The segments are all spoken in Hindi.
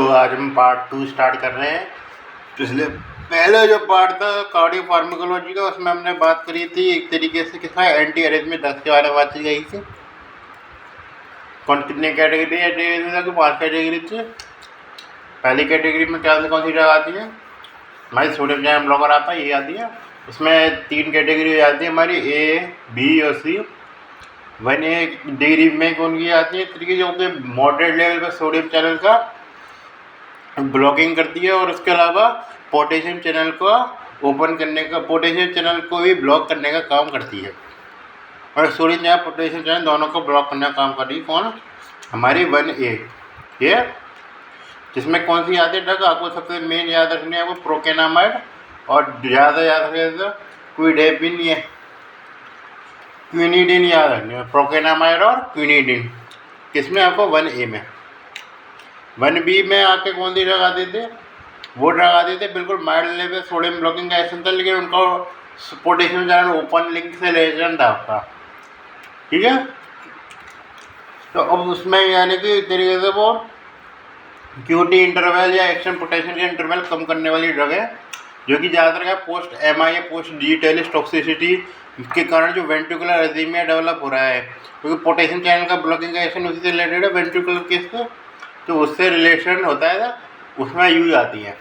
तो आज हम पार्ट 2 स्टार्ट कर रहे हैं। पिछले पहले जो पार्ट था कार्डियो फार्माकोलॉजी का, उसमें हमने बात करी थी एक तरीके से किसका एंटी अरिथमिक ड्रग्स के बारे में बात की गई थी। कौन कितने कैटेगरी है कि 5 कैटेगरी थी। पहली कैटेगरी में क्या कौन सी ड्रग आती है हमारी, सोडियम चैनल ब्लॉकर आता है, ये आती है। उसमें 3 कैटेगरी आती है हमारी, ए बी और सी। 1A डिग्री में कौन की आती है तरीके जो कि मॉडरेट लेवल पर सोडियम चैनल का ब्लॉकिंग करती है, और उसके अलावा पोटेशियम चैनल को ओपन करने का, पोटेशियम चैनल को भी ब्लॉक करने का काम करती है। और सोडियम चैनल पोटेशियम चैनल दोनों को ब्लॉक करने का काम कर रही है कौन, हमारी 1A। ये जिसमें कौन सी आती है ड्रग, आपको सबसे मेन याद रखनी है आपको प्रोकेनामाइड, और ज़्यादा याद रखिए तो क्विडेपिन या क्विनिडिन याद रखनी है। प्रोकेनामाइड और क्विनिडिन किसमें आपको 1A में। 1B में आके कौन सी ड्रग आती थी, वो ड्रग आती थी बिल्कुल माइल्ड लेवल सोडियम ब्लॉकिंग का एक्शन था, लेकिन उनका पोटेशियम चैनल ओपन लिंक से रिलेशन था आपका, ठीक है। तो अब उसमें यानी कि एक तरीके से वो क्यूटी इंटरवल या एक्शन पोटेशियम के इंटरवल कम करने वाली ड्रग है, जो कि ज़्यादातर क्या पोस्ट MI या पोस्ट डिजिटलिस टॉक्सिसिटी के कारण जो वेंट्रिकुलर एजीमिया डेवलप हो रहा है, क्योंकि पोटेशियम चैनल का ब्लॉकिंग का एक्शन उसी से रिलेटेड है वेंट्रिकुलर केस से, तो उससे रिलेशन होता है ना, उसमें यूज आती है।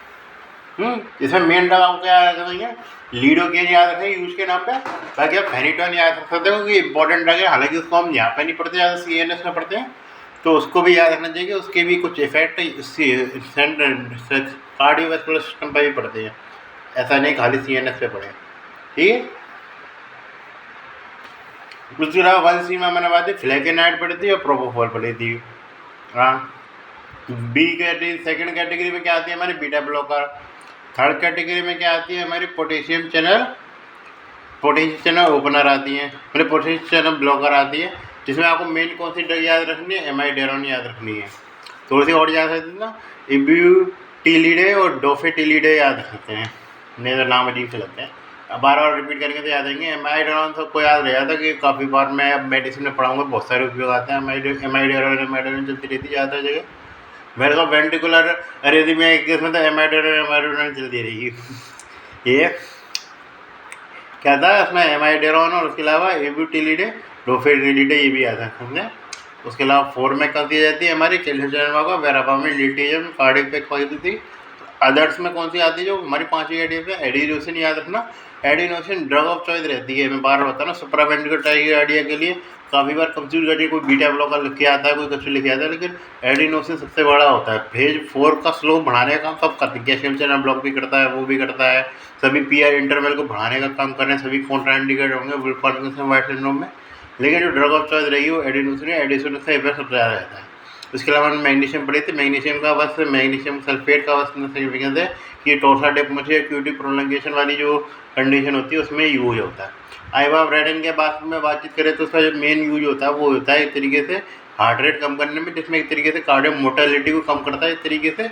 इसमें मेन ड्रग आपको क्या याद रखनी है, लीडोकेन याद रखें यूज के नाम पे, बाकी आप फेनिटोन याद रख सकते हो क्योंकि इंपॉर्टेंट ड्रग है, हालांकि उसको हम यहाँ पे नहीं पढ़ते, ज़्यादा CNS में पढ़ते हैं, तो उसको भी याद रखना चाहिए कि उसके भी कुछ इफेक्ट कार्डियोवैस्कुलर सिस्टम पर भी पड़ते हैं, ऐसा नहीं खाली CNS पे पढ़े, ठीक है। उसके अलावा 1C में मैंने बात है फ्लेकेनाइड पढ़ी थी और प्रोपोफॉल पढ़ी थी। हाँ, बी कैटेगरी सेकेंड कैटेगरी में क्या आती है हमारी बीटा ब्लॉकर। थर्ड कैटेगरी में क्या आती है हमारी पोटेशियम चैनल ओपनर आती है, मतलब पोटेशियम चैनल ब्लॉकर आती है, जिसमें आपको मेन कौन सी ड्रग याद रखनी है, एमाइडेरोन याद रखनी है। थोड़ी सी और याद रखते हैं ना, इब्यूटिलिडे और डोफेटिलिडे याद रखते हैं, नहीं तो नाम अजीब से लगते हैं, बार बार रिपीट करके तो याद आएंगे। एमाइडेरोन सबको याद रह जाता कि काफ़ी बार मैं अब मेडिसिन में पढ़ाऊँगा, बहुत सारे उपयोग आते हैं। एमाइडेरोन चलती रहती है ज़्यादा जगह, मेरे को वेंट्रिकुलर एरिथमिया एक केस में तो एमाइडेरोन चलती रहेगी। ये क्या था इसमें, एमाइडेरोन और उसके अलावा एब्यूटिलिडे डोफेटिलिडे ये भी आता है समझे। उसके अलावा 4 में कौन सी जाती है हमारी कैल्शियम चैनल का वेरापामिन लिटियम कार्डियक थी। अदर्स में कौन सी आती है जो हमारी 5वीं कैटेगरी है, एडिनोसिन याद रखना। एडिनोसिन ड्रग ऑफ चॉइस रहती है, मैं बार बार बताना, सुप्रावेंट्रिकुलर टाइकार्डिया के लिए काफ़ी बार कंफ्यूज करके कोई बीटा ब्लॉकर लिख के आता है, कोई कुछ लिख के आता है, लेकिन एडिनोसिन सबसे बड़ा होता है। फेज 4 का स्लो बढ़ाने का काम सब करते हैं, कैल्शियम चैनल ब्लॉक भी करता है, वो भी करता है, सभी PR इंटरवल को बढ़ाने का काम कर रहे हैं, सभी कॉन्ट्राइंडिकेट होंगे विल्सन वाइट सिंड्रोम में, लेकिन जो ड्रग ऑफ चॉइस रही वो एडिनोसिन है, एडिनोसिन से इफेक्ट सबसे ज़्यादा रहता है। उसके अलावा हमने मैग्नीशियम पढ़ी थी, मैग्नीशियम सल्फेट का बस सिग्निफिकेंस है कि टोर्सा डेप्थ क्यूटी प्रोलंगेशन वाली जो कंडीशन होती है उसमें यूज होता है। आइवाब्रेडिन के बाद में बातचीत करें तो उसका जो मेन यूज होता है वो होता है एक तरीके से हार्ट रेट कम करने में, जिसमें एक तरीके से कार्डियो मोर्टेलिटी को कम करता है, एक तरीके से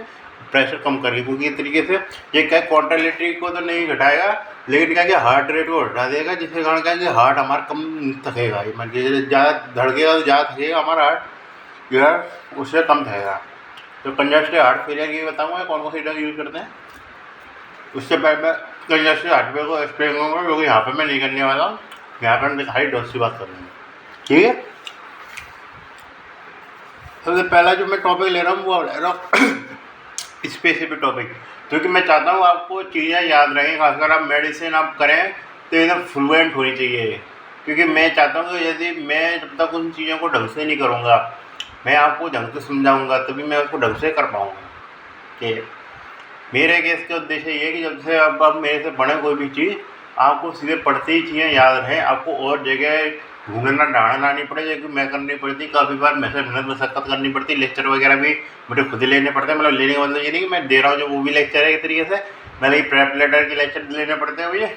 प्रेशर कम करके, क्योंकि एक तरीके से ये क्या कॉन्ट्रेलिटी को तो नहीं घटाएगा, लेकिन क्या कि हार्ट रेट को घटा देगा, जिसके कारण क्या कि हार्ट हमारा कम थकेगा, मतलब ज़्यादा धड़केगा तो ज़्यादा थकेगा हमारा हार्ट, यार उससे कम थकेगा। तो कंजस्टिव हार्ट फेलियर की बताऊँगा कौन कौन सी ड्रग यूज़ करते हैं। उससे पहले मैं कंजस्टिव हार्ट फेलियर को एक्सप्लेन करूँगा, क्योंकि यहाँ पे मैं नहीं करने वाला हूँ, यहाँ पर मैं खाली डोज की बात करूँगा, ठीक है। सबसे पहला जो मैं टॉपिक ले रहा हूँ वो ले रहा हूँ स्पेसिफिक टॉपिक, क्योंकि मैं चाहता हूँ आपको चीज़ें याद रहें, खासकर आप मेडिसिन आप करें तो एकदम फ्लुएंट होनी चाहिए, क्योंकि मैं चाहता हूँ कि यदि मैं जब तक उन चीज़ों को ढंग से नहीं करूँगा, मैं आपको ढंग से समझाऊँगा तभी मैं उसको ढंग से कर पाऊँगा। कि मेरे केस का उद्देश्य ये है कि जब से अब आप मेरे से पढ़ें कोई भी चीज़, आपको सीधे पढ़ते ही चीज़ें याद रहें, आपको और जगह ढूंढना ढांढना नहीं पड़े, जो कि मैं करनी पड़ती, काफ़ी बार मेहनत मशक्कत करनी पड़ती, लेक्चर वगैरह भी मुझे खुद ही लेने पड़ते हैं, मतलब लेने का मतलब ये नहीं कि मैं दे रहा हूँ जो वो भी लेक्चर है एक तरीके से, मैंने प्रेप लेटर के लेक्चर लेने पड़ते हैं मुझे,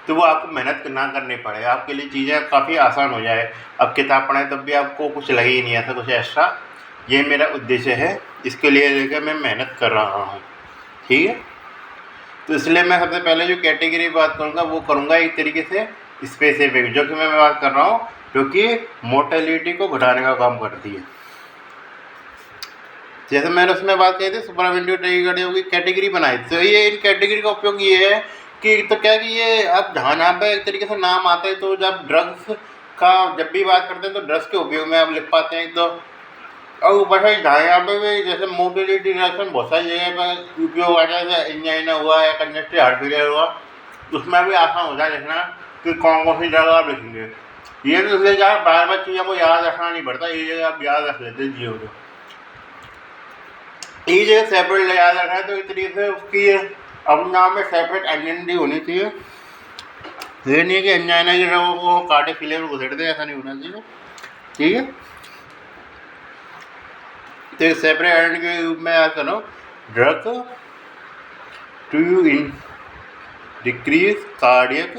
तो वो आपको मेहनत ना करनी पड़े, आपके लिए चीज़ें काफ़ी आसान हो जाए। अब किताब पढ़ें तब भी आपको कुछ लगे ही नहीं ऐसा कुछ एक्स्ट्रा, ये मेरा उद्देश्य है, इसके लिए लेकर मैं मेहनत कर रहा हूँ, ठीक है। तो इसलिए मैं सबसे पहले जो कैटेगरी बात करूँगा वो करूँगा एक तरीके से स्पेसिफिक, जो कि मैं बात कर रहा हूँ, जो कि मोर्टेलिटी को घटाने का काम करती है। जैसे मैंने उसमें बात कही थी सुप्रावेंटिव टैकिकार्डिया की कैटेगरी बनाई, तो ये इन कैटेगरी का उपयोग ये है कि तो क्या कि ये अब जहाँ पे एक तरीके से नाम आता है, तो जब ड्रग्स का जब भी बात करते हैं तो ड्रग्स के उपयोग में आप लिख पाते हैं। तो और ऊपर से जहाँ यहाँ पे भी जैसे मोबिलिटी रिलेक्शन बहुत सारी जगह पर उपयोग आता है, जैसे एंजाइना हुआ या कंजेस्टिव हार्ट फेलियर हुआ, उसमें भी आसान होता है लिखना कि कौन सी जगह आप लिखेंगे। ये तो इसलिए क्या बार बार चीज़ों को याद रखना नहीं पड़ता, ये जगह आप याद रख लेते हैं जियो को, ये जगह सेपरेट याद रखना है। तो इस तरीके से उसकी अपने नाम में सेपरेट आइडेंटिटी होनी चाहिए। ये नहीं है कि एंजाइना के लोगों को कार्डियक फेलियर में घुसेड़ दे, ऐसा नहीं होना चाहिए। ठीक है, तो एक सेपरेट आइडेंटिटी के रूप में याद करो, drug to in decrease cardiac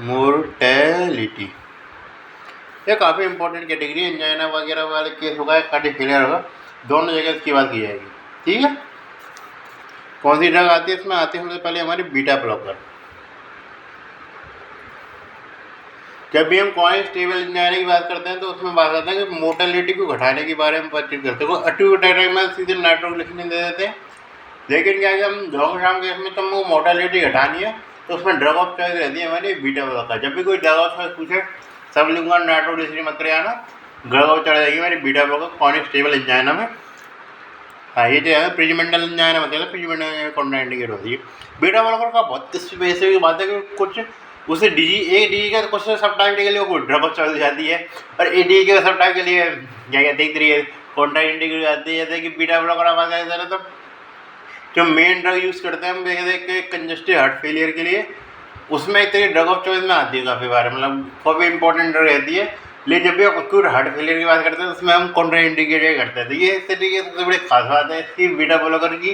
mortality, ये काफ़ी इंपॉर्टेंट कैटेगरी है। एंजाइना वगैरह वाले केस होगा या कार्डियक फेलियर होगा, दोनों जगह इसकी बात की जाएगी। ठीक है, कौन सी ड्रग आती है इसमें? आती है सबसे पहले हमारी बीटा ब्लॉकर। जब भी हम कॉइन स्टेबल एंजाइना की बात करते हैं तो उसमें बात करते हैं कि मोर्टेलिटी को घटाने के बारे में बातचीत करते हैं। अट्यूब में सीधे नाइट्रोग्लिसरीन दे देते हैं, लेकिन क्या कि हम लॉन्ग टर्म केस में तो हमको मोर्टेलिटी घटानी है, तो उसमें ड्रग ऑफ चॉइस रहती है हमारी बीटा ब्लॉकर। जब भी कोई ड्रग ऑफ चॉइस पूछे सब लिखूंगा नाइट्रोग्लिसरीन मत करे आना, ड्रग ऑफ चढ़ जाएगी हमारी beta blocker conic stable angina में। हाँ, ये जो है प्रीजिमेंटल एंजाइना मतलब प्रीजिमेंटल कॉन्ट्राइंडिकेट होती है। बीटा ब्लॉकर का बहुत वैसे की बात है कि कुछ उसे डी का कुछ सब टाइम के लिए ड्रग ऑफ चॉइस जाती है, और डी के सब टाइम के लिए क्या कहते हैं कॉन्ट्राइंडिकेट जाती है। जैसे कि बीटा ब्लॉकर आवाज़ आए जरा, तो जो मेन ड्रग यूज़ करते हैं हम देखे कंजेस्टिव हार्ट फेलियर के लिए, उसमें एक तरीके ड्रग ऑफ चॉइस में आती है काफ़ी बार, मतलब काफ़ी इंपॉर्टेंट ड्रग रहती है। लेकिन जब भी अक्यूट हार्ट फेलियर की बात करते हैं उसमें हम कॉन्ट्राइंडिकेट करते हैं। तो ये इस तरीके सबसे बड़ी खास बात है इसकी बीटा ब्लॉकर की,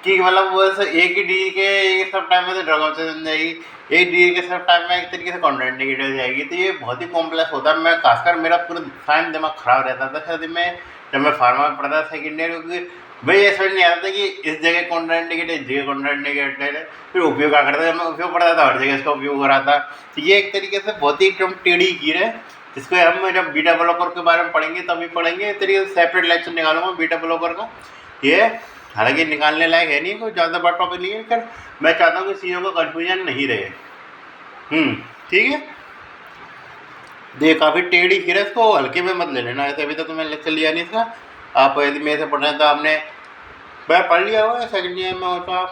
कि मतलब बस एक ही डी के एक सब टाइम में तो ड्रग ऑफ चॉइस बन जाएगी, एक डी के सब टाइम में एक तरीके से कॉन्ट्राइंडिकेट हो जाएगी। तो ये बहुत ही कॉम्प्लेक्स होता है। मैं खासकर मेरा पूरा साइंस दिमाग ख़राब रहता था शायद में जब मैं फार्मा में पढ़ता था सेकेंड ईयर, क्योंकि भाई ये समझ नहीं आता था कि इस जगह कॉन्ट्राइंडिकेट है, इस जगह कॉन्ट्राइंडिकेट है, फिर उपयोग क्या करता था। जब मैं उपयोग पढ़ता था हर जगह इसका उपयोग हो रहा था। तो ये एक तरीके से बहुत ही एकदम टेढ़ी कीर है, जिसको हम जब बीटा ब्लॉकर के बारे में पढ़ेंगे तभी पढ़ेंगे। इस तरीके से सेपरेट लेक्चर निकालूंगा बीटा ब्लॉकर का। ये हालांकि निकालने लायक है नहीं, कोई ज़्यादा बड़ा टॉपिक नहीं है, लेकिन मैं चाहता हूँ कि चीज़ों का कन्फ्यूजन नहीं रहे। ठीक है, ये काफ़ी टेढ़ी कीर है, इसको हल्के में मत ले लेना। ऐसे अभी तक तो मैंने लेक्चर लिया नहीं इसका, आप यदि मेरे से पढ़ रहे हैं तो आपने मैं पढ़ लिया हुआ है सेकेंड ईयर में होता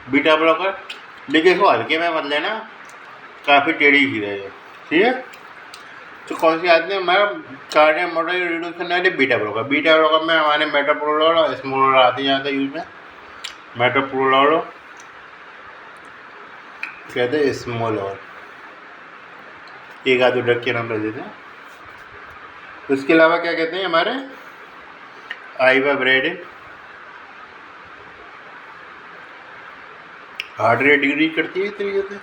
बीटा ब्लॉकर, लेकिन इसको हल्के में मत लेना, काफ़ी टेढ़ी कीर है। ठीक है, तो कौन सी आती है हमारा कार्डियक मोर्टेलिटी रिड्यूस करने वाली बीटा ब्लॉकर। बीटा ब्लॉकर में हमारे मेटाप्रोलोल और स्मोलोल आती है ज़्यादा यूज में। मेटाप्रोलोल कहते हैं स्मोलोल, एक आधे ड्रग के नाम रख देते हैं। उसके अलावा क्या कहते हैं हमारे आइवाब्रेडिन, हार्ट रेट डिक्रीज करती है इस तरीके से।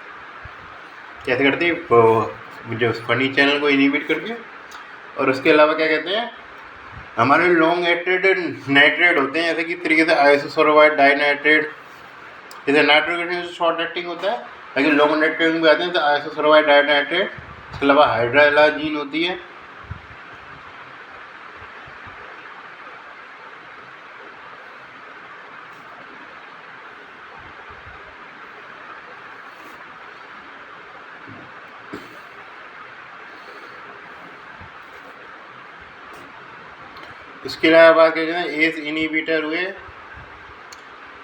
कैसे करती है? जो फनी चैनल को इनिबिट करके। और उसके अलावा क्या कहते हैं हमारे लॉन्ग एक्टेड नाइट्रेट होते हैं, जैसे कि तरीके से आइसोसोरवाइड डाइनाइट्रेट, जैसे नाइट्रोजन शॉर्ट एक्टिंग होता है, लेकिन लॉन्ग एक्टिंग भी आते हैं तो आइसोसोरवाइड डाइनाइट्रेट। इसके अलावा हाइड्रालाजीन होती है, उसके अलावा बात करें एस इनिबिटर हुए,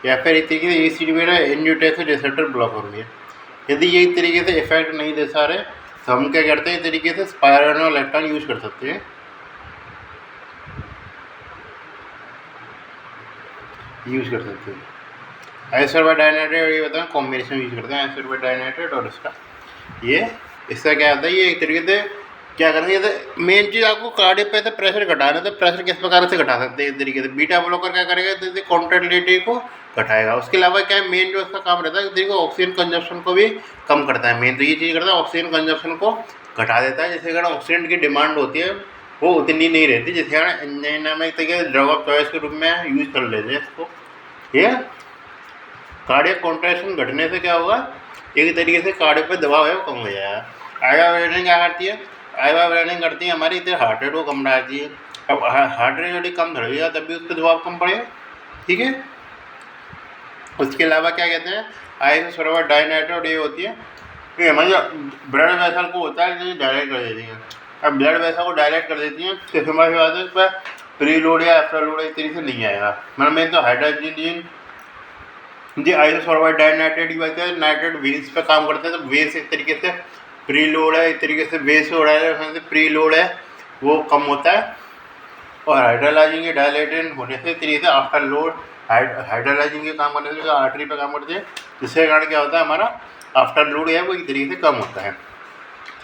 या फिर इस तरीके से S inhibitor angiotensin receptor blocker हुए। यदि ये इस तरीके से इफेक्ट नहीं दे सा रहे तो हम क्या करते हैं, इस तरीके से स्पाइरोनोलेक्टोन यूज कर सकते हैं। आइसोसोरवाइड डाइनाइट्रेट ये बताएं कॉम्बिनेशन यूज करते हैं आइसोसोरवाइड डाइनाइट्रेट और इसका। ये इसका क्या होता है, ये एक तरीके से क्या करेंगे, तो मेन चीज़ आपको कार्डियक पे से प्रेशर घटाना, तो प्रेशर किस प्रकार से घटा सकते हैं इस तरीके से। बीटा ब्लॉकर क्या करेगा, तो कॉन्ट्रैक्टिलिटी को घटाएगा। उसके अलावा क्या है, मेन जो इसका काम रहता है देखो ऑक्सीजन कंजप्शन को भी कम करता है। मेन तो ये चीज़ करता है, ऑक्सीजन कंजप्शन को घटा देता है। जिससे कारण ऑक्सीजन की डिमांड होती है वो उतनी नहीं रहती, जिसके कारण एंजाइना में एक तरीके से ड्रग ऑफ चॉइस के रूप में यूज कर लेते हैं इसको। ये कार्डियक कॉन्ट्रैक्शन घटने से क्या होगा, एक तरीके से कार्डियक पे दबाव है वो कम हो जाएगा। आइवाब्रेडिन क्या करती है, आइवाब्रेडिन करती है हमारी इधर हार्ट रेट को कम बढ़ाती है। अब हार्ट रेट यदि कम धड़ेगा तब भी उस पर दबाव कम पड़ेगा, ठीक है। उसके अलावा क्या कहते हैं, आइसोसोर्बेट डाइनाइट्रेट, ये होती है ये हमारे ब्लड वेसल को होता है, ये डायलेट कर देती हैं। अब ब्लड वेसल को डायलेट कर देती हैं तो हमारी बात है, इस पर प्री लोड या आफ्टर लोड इस तरीके से नहीं आएगा। मतलब मैं तो हाइड्रोजन जी आइसोसोर्बेट डाइनाइट्रेट की बात करें, नाइट्रेट वेन्स पे काम करते हैं, तो वेन्स एक तरीके से प्री लोड है, एक तरीके से वेन्स हो रहा है, उसमें से प्री लोड है वो कम होता है। और हाइड्रोलाइजिंग के डायलेटेड होने से तरीके से आफ्टर लोड हाइड्रोलाइजिंग के काम करने से आर्टरी पे काम करते हैं, जिसके कारण क्या होता है हमारा आफ्टर लोड है वो एक तरीके से कम होता है।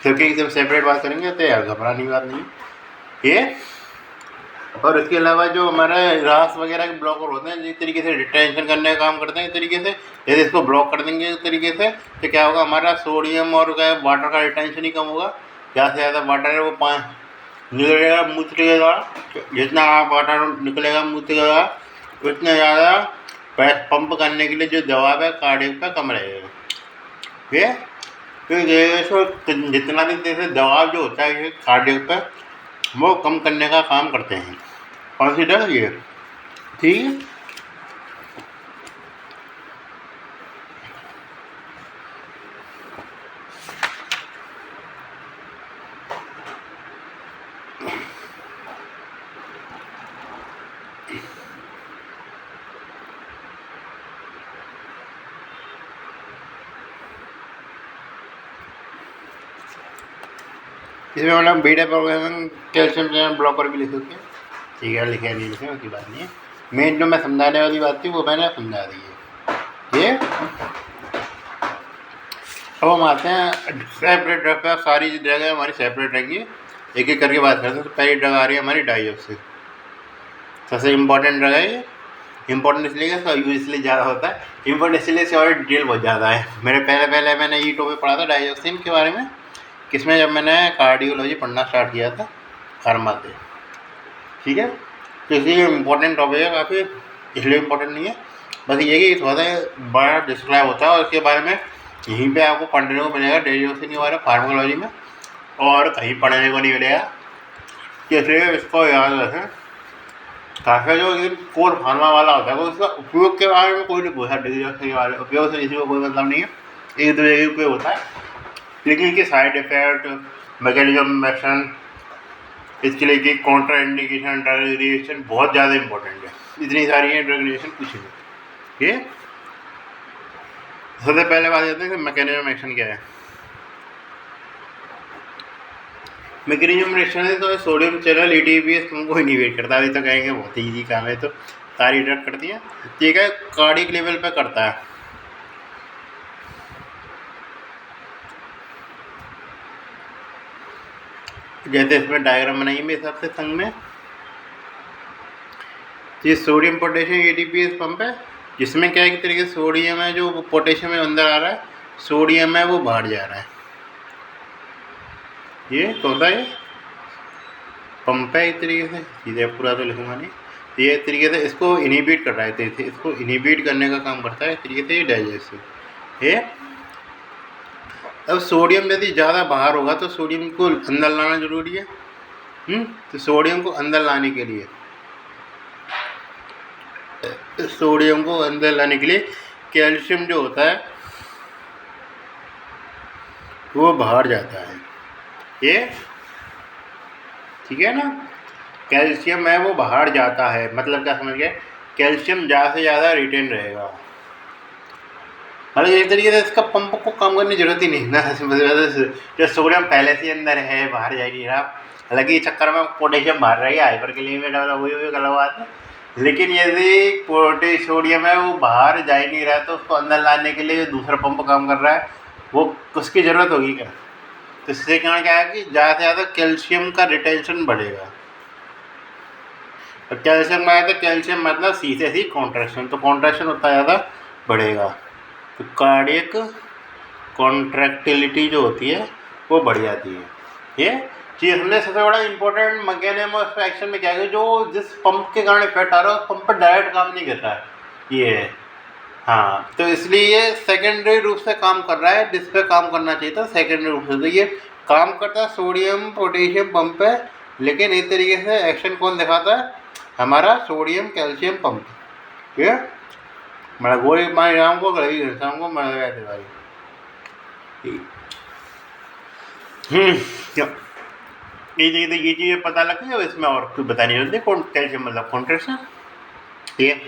क्योंकि एकदम सेपरेट बात करेंगे तो यार घबराने की बात नहीं ये। और इसके अलावा जो हमारा रास वगैरह के ब्लॉकर होते हैं जिस तरीके से रिटेंशन करने का काम करते हैं, इस तरीके से यदि इसको ब्लॉक कर देंगे इस तरीके से तो क्या होगा, हमारा सोडियम और क्या वाटर का रिटेंशन ही कम होगा। ज़्यादा से ज़्यादा वाटर है वो निकलेगा मूत्र के द्वारा, जितना आप वाटर निकलेगा मूत्र के द्वारा उतना ज़्यादा पंप करने के लिए जो दबाव है कार्डियक पे कम रहेगा। ठीक है, तो जितना भी जैसे दबाव जो होता है कार्डियक पे वो कम करने का काम करते हैं। कंसीडर ये, ठीक है। इसमें मतलब beta programming calcium channel blocker भी लिख सकते हैं, ठीक है, लिखे नहीं लिखे उसकी बात नहीं है। मेन जो मैं समझाने वाली बात थी वो मैंने समझा दी है ये। अब हम आते हैं सेपरेट ड्रग पे। सारी ड्रग है हमारी सेपरेट रहेंगी, एक एक करके बात करते हैं। तो पहली ड्रग आ रही है हमारी डाइऑक्सिन, सबसे इम्पोर्टेंट ड्रग है ये। इम्पोर्टेंट इसलिए कि इसका यूज इसलिए ज़्यादा होता है, इम्पोर्टेंट इसलिए इसकी और डिटेल बहुत ज़्यादा है। मेरे पहले मैंने ये टॉपिक पढ़ा था डाइऑक्सिन के बारे में, किसमें, जब मैंने कार्डियोलॉजी पढ़ना स्टार्ट किया था फार्मा से, ठीक है। तो इसलिए इम्पोर्टेंट टॉपिक है काफ़ी, इसलिए इम्पोर्टेंट नहीं है, बस ये कि थोड़ा सा बड़ा डिस्क्राइब होता है और उसके बारे में यहीं पे आपको पढ़ने को मिलेगा डाइऑक्सिन के बारे में फार्माकोलॉजी में, और कहीं पढ़ने को नहीं मिलेगा। इसलिए इसको याद रखें। काफ़ी जो कोर फार्मा वाला होता है वो उसका उपयोग के बारे में कोई नहीं पूछा, डाइऑक्सिन के बारे में उपयोग से किसी को कोई मतलब नहीं है, एक दूसरे के उपयोग होता है। लेकिन इसके साइड इफेक्ट, मैकेनिज्म एक्शन, इसके लिए कि कॉन्ट्रा इंडिकेशन, ड्रग रिएक्शन बहुत ज़्यादा इंपॉर्टेंट है। इतनी सारी है ड्रग रिएक्शन कुछ नहीं, ठीक है। सबसे पहले बात करते हैं कि मैकेनिज्म एक्शन क्या है। मैकेनिज्म एक्शन है तो सोडियम चैनल एटीपीएस तुमको इनिवेट करता है। अभी तो कहेंगे बहुत ईजी काम है, तो सारी ड्रग करती है, ठीक है। कार्डियक लेवल पे करता है, जैसे इसमें डायग्राम बनाइए मेरे हिसाब से संग में। ये सोडियम पोटेशियम एटीपीएस पंप है, जिसमें क्या है कि तरीके से सोडियम है जो पोटेशियम में अंदर आ रहा है, सोडियम है वो बाहर जा रहा है। ये कौन सा है पंप है, इस तरीके से सीधे पूरा तो लिखूंगा नहीं, ये इस तरीके से इसको इनिबिट कर रहा है, तरीके से इसको इनिबिट करने का काम करता है, इस तरीके से ये डाइजेस्टिव है। अब सोडियम यदि ज़्यादा बाहर होगा तो सोडियम को अंदर लाना जरूरी है। तो सोडियम को अंदर लाने के लिए कैल्शियम जो होता है वो बाहर जाता है, ये ठीक है ना। कैल्शियम है वो बाहर जाता है, मतलब क्या समझ गए, कैल्शियम ज़्यादा से ज़्यादा रिटेन रहेगा। मतलब एक तरीके से इसका पंप को काम करने की जरूरत ही नहीं ना, जो सोडियम पहले से अंदर है बाहर जा नहीं रहा। हालांकि चक्कर में पोटेशियम बाहर रह गया, हाइपर कैलेमिया वही गलत बात है। लेकिन यदि सोडियम है वो बाहर जा ही नहीं रहा तो उसको अंदर लाने के लिए दूसरा पंप काम कर रहा है, वो उसकी ज़रूरत होगी क्या। तो इससे कारण क्या है कि ज़्यादा से ज़्यादा कैल्शियम का रिटेंशन बढ़ेगा। तो कैल्शियम में आया तो कैल्शियम मतलब सीधे सी कॉन्ट्रैक्शन, तो कॉन्ट्रैक्शन उतना ज़्यादा बढ़ेगा, तो कार्डियक कॉन्ट्रैक्टिलिटी जो होती है वो बढ़ जाती है। ये चीज़ हमने सबसे बड़ा इंपॉर्टेंट मैकेनिज्म ऑफ एक्शन में क्या है, जो जिस पंप के कारण इफेक्ट आ रहा है उस पंप पर डायरेक्ट काम नहीं कर रहा है ये है। हाँ, तो इसलिए ये सेकेंडरी रूप से काम कर रहा है, जिस पे काम करना चाहिए था सेकेंडरी रूप से, तो ये काम करता है सोडियम पोटेशियम पंप पे लेकिन इस तरीके से एक्शन कौन दिखाता है, हमारा सोडियम कैल्शियम पंप। ठीक है, मैं गोली मार शाम को गड़ी शाम को मर गया भाई। ये चीज़ें पता लग गई। इसमें और कुछ बतानी होती है, कैल्शियम मतलब कॉन्ट्रेक्शन। ठीक है,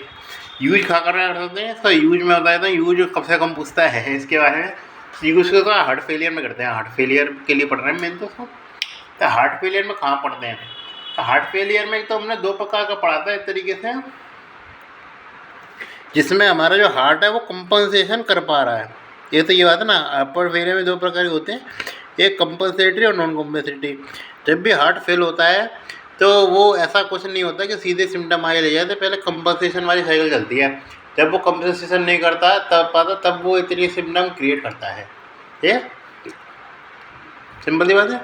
यूज खा कर करते हैं इसका। यूज में बताया था, यूज कम से कम पूछता है इसके बारे में। यूज को हार्ट फेलियर में करते हैं, हार्ट फेलियर के लिए पढ़ रहे हैं मेन तो हार्ट फेलियर में कहाँ पढ़ते हैं, तो हार्ट फेलियर में तो हमने 2 प्रकार का पढ़ा था एक तरीके से, जिसमें हमारा जो हार्ट है वो कंपनसेशन कर पा रहा है। ये तो ये बात है ना, अपर फेलियर में 2 प्रकार के होते हैं, एक कंपनसेटरी और नॉन कंपनसेटरी। जब भी हार्ट फेल होता है तो वो ऐसा कुछ नहीं होता कि सीधे सिम्टम आगे ले जाए, तो पहले कंपनसेशन वाली साइकिल चलती है। जब वो कंपनसेशन नहीं करता तब वो इतनी सिम्टम क्रिएट करता है। ये सिंपल सी बात है।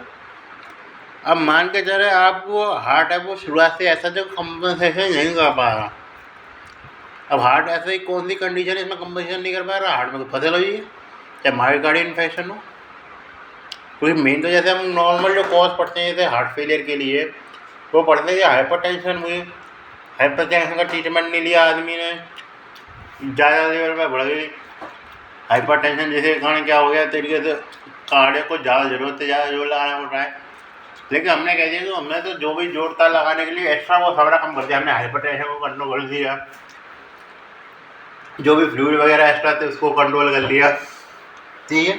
अब मान के चले आप वो हार्ट है वो शुरुआत से ऐसा जो कंपनसेशन नहीं कर पा रहा। अब हार्ट ऐसे ही कौन सी कंडीशन है इसमें कंपनसेशन नहीं कर पा रहा, हार्ट में तो फसल हो जाइए, चाहे मायोकार्डियल इन्फेक्शन हो। क्योंकि मेन तो जैसे हम नॉर्मल जो कॉज पढ़ते हैं जैसे हार्ट फेलियर के लिए वो पढ़ते हैं, हाइपरटेंशन हुई, हाइपरटेंशन का ट्रीटमेंट नहीं लिया आदमी ने, ज़्यादा लेवल पर बढ़ गई हाइपरटेंशन, जैसे कारण क्या हो गया तरीके से कार्डियक को ज़्यादा ज़रूरत है, ज़्यादा जोर लगाना पड़ रहा है। लेकिन हमने कह दिया कि हमने तो जो भी जोर था लगाने के लिए एक्स्ट्रा वो थोड़ा कम कर दिया, हमने हाइपरटेंशन को कंट्रोल कर दिया, जो भी फ्लूइड वगैरह एक्स्ट्रा थे उसको कंट्रोल कर लिया। ठीक है,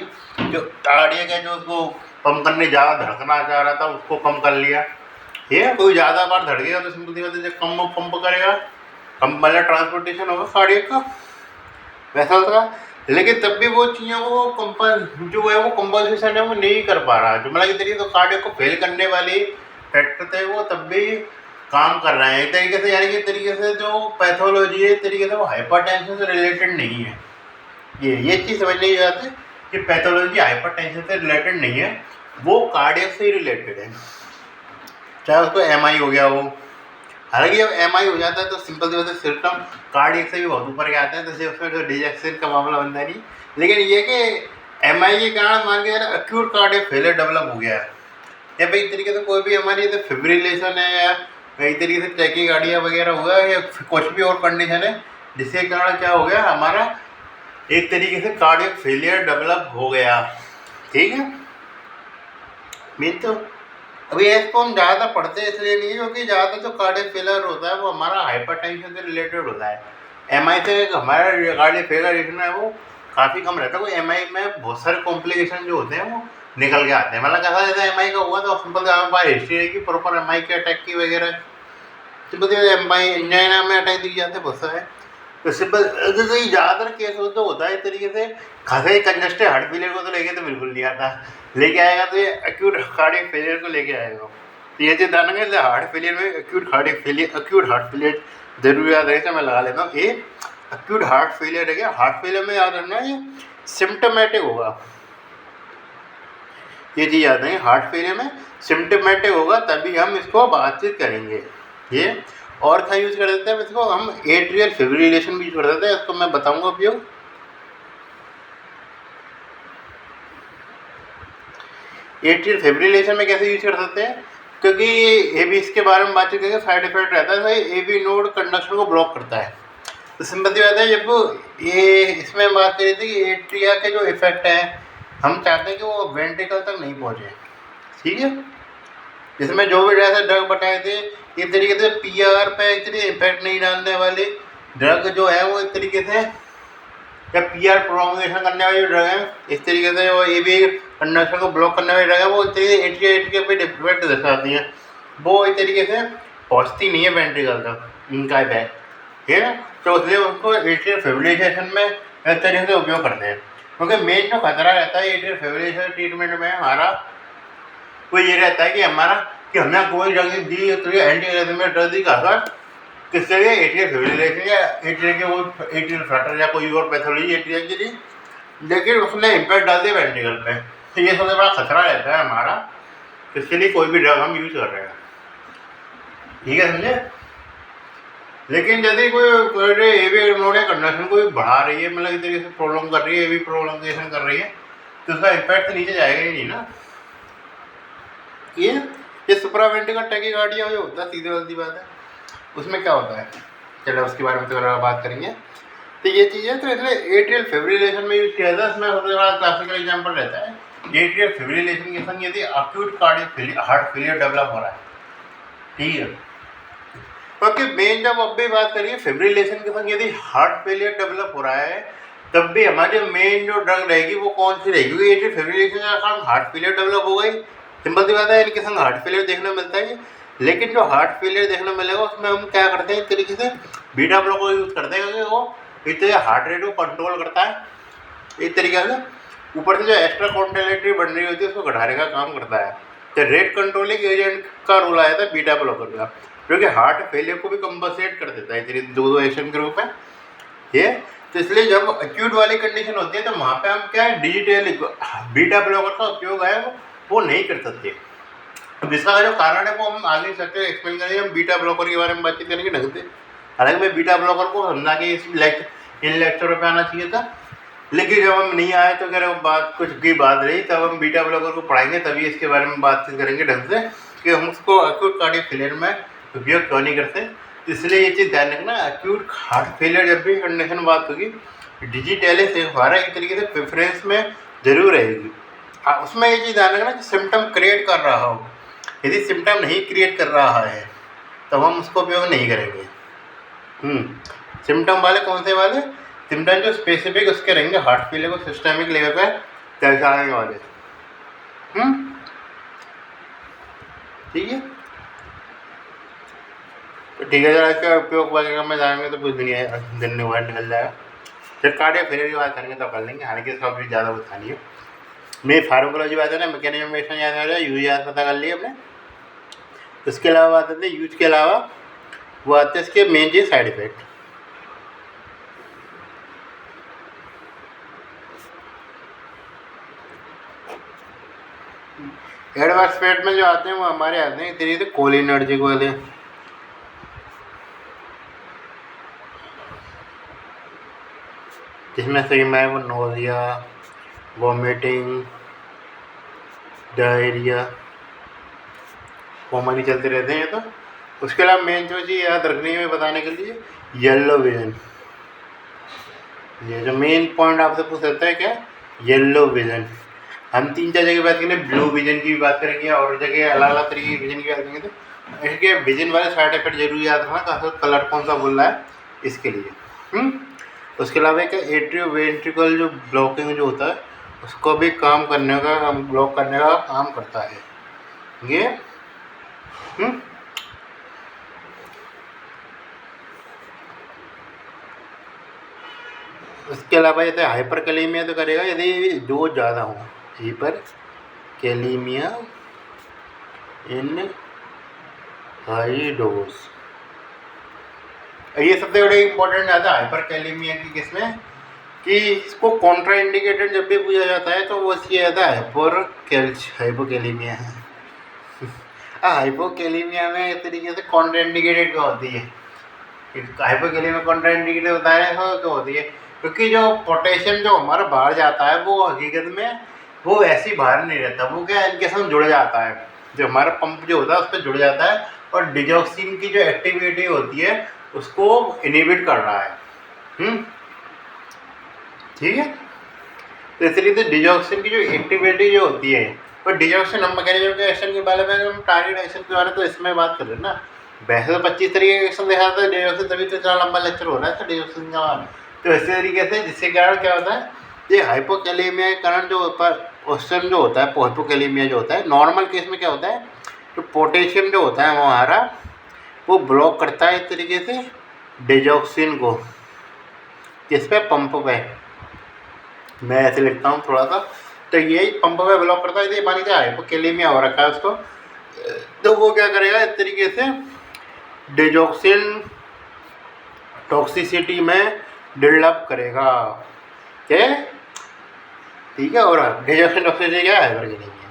जो कार्डियक है जो उसको पंप करने ज़्यादा धड़कना चाह रहा था उसको कम कर लिया। ठीक है, कोई ज़्यादा बार धड़केगा तो सिंपल सी बात है जब कम पंप करेगा, कम मतलब ट्रांसपोर्टेशन होगा कार्डियक का, वैसा होता। लेकिन तब भी वो चीज़ें वो जो है वो कंपनसेशन है वो नहीं कर पा रहा, जो मतलब कि तरीके तो कार्डियक को फेल करने वाली फैक्टर थे वो तब भी काम कर रहे हैं एक तरीके से। यानी कि तरीके से जो पैथोलॉजी है एक तरीके से वो हाइपरटेंशन से रिलेटेड नहीं है। ये चीज़ समझने की बात है कि पैथोलॉजी हाइपरटेंशन से रिलेटेड नहीं है, वो कार्डियक से ही रिलेटेड है, चाहे उसको एमआई हो गया हो। हालांकि जब एमआई हो जाता है तो सिंपल सी बात है सिस्टम कार्डियक से भी बहुत ऊपर के आते हैं, तो उसमें तो डिजेक्शन का मामला बनता नहीं। लेकिन ये कि एमआई के कारण मान के एक्यूट कार्डियक फेलियर डेवलप हो गया है, या भाई तरीके से कोई भी हमारी जैसे फिब्रिलेशन है या कई तरीके से टैकीकार्डिया वगैरह हुआ है या कुछ भी और कंडीशन है जिसके कारण क्या हो गया हमारा एक तरीके से कार्डियक फेलियर डेवलप हो गया। ठीक है, मीन तो अभी इसको हम ज़्यादा पढ़ते हैं इसलिए नहीं क्योंकि ज़्यादा जो कार्डियक फेलियर होता है वो हमारा हाइपरटेंशन से रिलेटेड होता है। एमआई से हमारा कार्डियक फेलियर है वो काफ़ी कम रहता है। वो एमआई में बहुत सारे कॉम्प्लिकेशन जो होते हैं वो निकल के आते हैं। मतलब कैसा जैसे एमआई का हुआ तो सिंपल हमारे पास हिस्ट्री है कि प्रॉपर एमआई के अटैक की वगैरह सिंपल एमआई इंजाइना में अटैक दी जाते हैं बहुत सारे। तो सिंपल जैसे ज़्यादातर केस तो होता है इस तरीके से खासे कंजस्टेड हार्ट फेलियर को तो लेके तो बिल्कुल नहीं आता, लेके आएगा तो ये एक्यूट कार्डियक फेलियर को लेके आएगा। तो ये चीज़ ध्यान रखें हार्ट फेलियर में एक्यूट हार्ट फेलियर जरूर याद रखें। मैं लगा लेता हूँ ये एक्यूट हार्ट फेलियर है क्या, हार्ट फेलियर में याद रखना ये सिम्टोमेटिक होगा, ये चीज़ याद रखें हार्ट फेलियर में सिम्टोमेटिक होगा तभी हम इसको बातचीत करेंगे। ये और क्या यूज़ कर देते हैं इसको हम एट्रियल फिब्रिलेशन भी यूज कर देते हैं, इसको मैं बताऊंगा उपयोग। एट्रियल फिब्रिलेशन में कैसे यूज कर सकते हैं, क्योंकि ये भी इसके बारे में बातचीत करेंगे। साइड इफेक्ट रहता है ए बी नोड कंडक्शन को ब्लॉक करता है। तो सिंपल सी बात है जब ये इसमें बात करी थी कि एट्रिया के जो इफेक्ट हैं हम चाहते हैं कि वो वेंट्रिकल तक नहीं पहुँचे। ठीक है, इसमें जो भी जैसे ड्रग बताए थे एक तरीके से पीआर पे एक तरीके इफेक्ट नहीं डालने वाली ड्रग जो है वो एक तरीके से या पीआर प्रोलॉन्गेशन करने वाली ड्रग है, इस तरीके से वो ये भी कंडक्शन को ब्लॉक करने वाली ड्रग है वो एक तरीके से एट्रिया पे इफेक्ट दर्शाती हैं, वो एक तरीके से पहुँचती नहीं है वेंट्रिकल तक इनका इफेक्ट। ठीक है, तो इसलिए उसको एट्रियल फिब्रिलेशन में इस तरीके से उपयोग करते हैं। क्योंकि मेन जो खतरा रहता है एट्रियल फिब्रिलेशन ट्रीटमेंट में हमारा वो ये रहता है कि हमारा कि हमने कोई ड्रग दी तो एंटी एरिथमिक ड्रग दी कहा किसके लिए एट्रियल फिब्रिलेशन या एट्रियल के वो एट्रियल फ्लटर या कोई और पैथोलॉजी एट्रियल के लिए, लेकिन उसने इम्पैक्ट डाल दिया वेंट्रिकल पे। तो ये सबसे बड़ा खतरा रहता है हमारा, इसके लिए कोई भी ड्रग हम यूज़ कर रहे हैं। ठीक है, समझे। लेकिन यदि कोई ए बी नोड कंडक्शन कोई बढ़ा रही है मतलब इस तरीके से प्रोलॉन्ग कर रही है, ए बी प्रोलॉन्गेशन कर रही है तो उसका इम्पैक्ट नीचे जाएगा ही नहीं ना। ये कि सुप्रावेंट्रिकुलर टैकीकार्डिया जो होता है, सीधी वाली बात है, उसमें क्या होता है, चलो उसके बारे में थोड़ा बात करेंगे। तो ये चीज़ है, तो इसलिए एट्रियल फिब्रिलेशन में यूज किया जाता है। इसमें सबसे बड़ा क्लासिकल एग्जांपल रहता है एट्रियल फिब्रिलेशन के संग यदि acute cardiac heart failure develop हो रहा है, ठीक है। क्योंकि मेन जब अब भी बात करिए फिब्रिलेशन के संग यदि हार्ट फेलियर डेवलप हो रहा है, तब भी हमारी मेन जो ड्रग रहेगी वो कौन सी रहेगी, क्योंकि एट्रियल फिब्रिलेशन का कारण हार्ट फेलियर डेवलप हो गई, सिंपल सी बात है, इनके संग हार्ट फेलियर देखने मिलता है। लेकिन जो हार्ट फेलियर देखने मिलेगा उसमें हम क्या करते हैं, एक तरीके से बीटा ब्लॉकर यूज़ करते हैं, क्योंकि वो एक तरह हार्ट रेट को कंट्रोल करता है एक तरीके से, ऊपर से जो एक्स्ट्रा कॉन्टिलेटरी बन रही होती है उसको घटाने का काम करता है। तो रेट कंट्रोलिंग एजेंट का रोल आया था बीटा ब्लॉकर का, जो कि हार्ट फेलियर को भी कंपनसेट कर देता है, दो एक्शन के रूप में ये। तो इसलिए जब एक्यूट वाली कंडीशन होती है तो वहाँ पे हम क्या है, डिजिटली बीटा ब्लॉकर का उपयोग है वो नहीं कर सकते। अब इसका जो कारण है वो हम आगे चलकर एक्सप्लेन करेंगे, हम बीटा ब्लॉकर के बारे में बातचीत करेंगे ढंग से। हालांकि मैं बीटा ब्लॉकर को समझा के इन लेक्चरों पे आना चाहिए था, लेकिन जब हम नहीं आए तो अगर बात कुछ की बात रही, तब हम बीटा ब्लॉकर को पढ़ाएंगे, तभी इसके बारे में बातचीत करेंगे ढंग से कि हम उसको एक्यूट कार्डियक फेलियर में उपयोग क्यों नहीं करते। इसलिए ये चीज़ ध्यान रखना, एक्यूट हार्ट फेलियर जब भी कंडीशन बात होगी, डिजिटली से हमारा एक तरीके से प्रेफरेंस में जरूर रहेगी। हाँ, उसमें ये चीज़ ध्यान रखना कि सिम्टम क्रिएट कर रहा हो, यदि सिम्टम नहीं क्रिएट कर रहा है तब हम उसको उपयोग नहीं करेंगे। सिम्टम वाले कौन से वाले, सिम्टम जो स्पेसिफिक उसके रहेंगे हार्ट फेलियर को सिस्टेमिक लेवल पर दर्शाने वाले। ठीक है, तो ठीक है, जरा इसका उपयोग वगैरह में जाएंगे तो कुछ दिन में निकल जाएगा। फिर कार्डियक फेलियर की बात करेंगे तो कर लेंगे, हालांकि इसका भी ज़्यादा कुछ नहीं है। मैं फार्माकोलॉजी बात है ना, मैकेनिज्म याद आ रहा है, यूज याद पता कर लिया हमने। उसके अलावा बात आते हैं यूज के अलावा, वो आते हैं इसके मेन चीज साइड इफेक्ट। एडवर्स इफेक्ट में जो आते हैं वो हमारे आते हैं तरीके से कोलिनर्जिक वाले, जिसमें से मैं वो नोजिया, वॉमिटिंग, डायरिया कॉमनली चलते रहते हैं। तो उसके अलावा मेन जो चीज़ याद रखनी है बताने के लिए, येलो विजन, ये जो मेन पॉइंट आपसे पूछ सकता है क्या, येलो विजन। हम 3-4 जगह बात करेंगे, ब्लू विजन की भी बात करेंगे और जगह अलग अलग तरीके की विजन की बात करेंगे। तो इसके विजन वाले साइड इफेक्ट जरूर याद रखना, खासकर कलर कौन सा बोल रहा है इसके लिए। उसके अलावा एक एट्रियोवेंट्रिकल जो ब्लॉकिंग जो होता है उसको भी काम करने का, ब्लॉक करने का काम करता है ये। उसके अलावा यदि हाइपर कैलीमिया तो करेगा यदि डोज ज़्यादा हो, हाइपर कैलीमिया इन हाई डोज। ये सबसे बड़ा इम्पोर्टेंट आता है हाइपर कैलीमिया की, किसमें कि इसको कॉन्ट्रा इंडिकेटेड जब भी पूछा जाता है तो वो इसकी आता है हाइपोकैलीमिया है। हाइपोकैलीमिया में एक तरीके से कॉन्ट्रा इंडिकेटेड क्या होती है, हाइपोकैलीमिया कॉन्ट्रा इंडिकेटेड बताया क्या होती है, क्योंकि जो पोटेशियम जो हमारा बाहर जाता है वो हकीकत में वो ऐसे ही बाहर नहीं रहता, वो क्या इनके साथ जुड़ जाता है, जो हमारा पंप जो होता है उस पर जुड़ जाता है और डिजॉक्सिन की जो एक्टिविटी होती है उसको इनहिबिट कर रहा है। ठीक है, तो इसलिए तो डिजॉक्सिन की जो एक्टिविटी जो होती है और डिजॉक्सिन हम मैकेनिज्म के एक्शन के बारे में, हम टारगेट एक्शन के बारे में तो इसमें बात कर रहे हैं ना। वैसे तो 25 तरीके के एक्शन दिखाता है डिजॉक्सिन, तभी तो इतना लंबा लेक्चर हो रहा है डिजॉक्सिन का। तो इसी तरीके से जिसके कारण क्या होता है, ये हाइपोकैलीमिया के कारण जो ऑक्सीजन जो होता है, हाइपोकैलीमिया जो होता है, नॉर्मल केस में क्या होता है, तो पोटेशियम जो होता है हमारा वो ब्लॉक करता है इस तरीके से डिजॉक्सिन को, किस पे, पंप पे। मैं ऐसे लिखता हूँ थोड़ा सा, तो यही पंप पे ब्लॉक करता है, मान लीजिए हाइपोकैलीमिया हो रखा है उसको, तो वो क्या करेगा इस तरीके से डिजॉक्सिन टॉक्सिसिटी में डेवलप करेगा, ठीक है। और डिजॉक्सिन टॉक्सिसिटी क्या है, हाइपरकैलीमिया,